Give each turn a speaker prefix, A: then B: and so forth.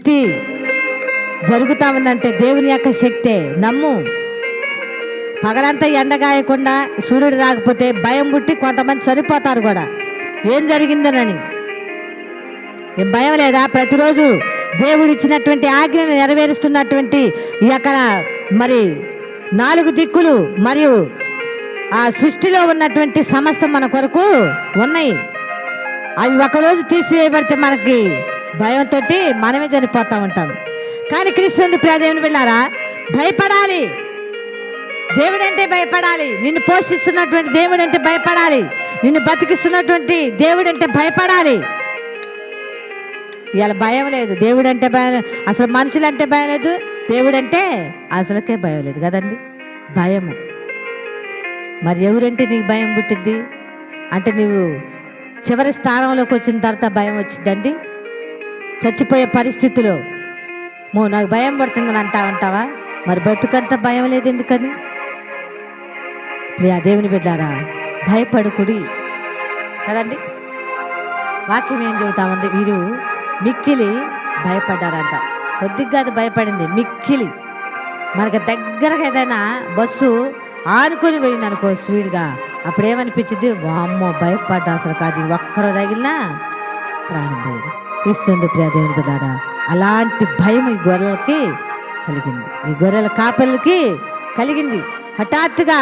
A: సృష్టి జరుగుతా ఉందంటే దేవుని యొక్క శక్తే. నమ్ము. పగలంతా ఎండగాయకుండా సూర్యుడు రాకపోతే భయం పుట్టి కొంతమంది చనిపోతారు కూడా, ఏం జరిగిందోనని. ఏం భయం లేదా? ప్రతిరోజు దేవుడు ఇచ్చినటువంటి ఆజ్ఞను నెరవేరుస్తున్నటువంటి ఈ యొక్క మరి 4 దిక్కులు మరియు ఆ సృష్టిలో ఉన్నటువంటి సమస్య మన కొరకు ఉన్నాయి. అవి ఒకరోజు తీసివేయబడితే మనకి భయంతో మనమే చనిపోతూ ఉంటాం. కానీ క్రీస్తు దేవుని బిడ్డలారా, భయపడాలి. దేవుడు అంటే భయపడాలి. నిన్ను పోషిస్తున్నటువంటి దేవుడు అంటే భయపడాలి. నిన్ను బతికిస్తున్నటువంటి దేవుడు అంటే భయపడాలి. ఇలా భయం లేదు. దేవుడు అంటే భయం, అసలు మనుషులంటే భయం లేదు, దేవుడు అంటే అసలుకే భయం లేదు కదండి. భయము. మరి ఎవరంటే నీకు భయం పుట్టిద్ది అంటే, నువ్వు చివరి స్థానంలోకి వచ్చిన తర్వాత భయం వచ్చిందండి. చచ్చిపోయే పరిస్థితిలో నాకు భయం పడుతుందని అంటావా? మరి బతుకంతా భయం లేదు ఎందుకని? ప్రియా దేవుని బిడ్డారా, భయపడుకుడి కదండి. వాక్యం ఏం చెబుతామండి? వీరు మిక్కిలి భయపడ్డారంట. కొద్దిగా అది భయపడింది, మిక్కిలి. మనకు దగ్గరగా ఏదైనా బస్సు ఆనుకొని పోయింది అనుకో స్పీడ్గా, అప్పుడు ఏమనిపించింది? వామ్మో భయపడ్డా, అసలు కాదు ఒక్కరో తగిలినా ప్రాణం పోయింది. క్రీస్తు ప్రియా దేవుని బిడ్డారా, అలాంటి భయం ఈ గొర్రెలకి కలిగింది, ఈ గొర్రెల కాపలకి కలిగింది. హఠాత్తుగా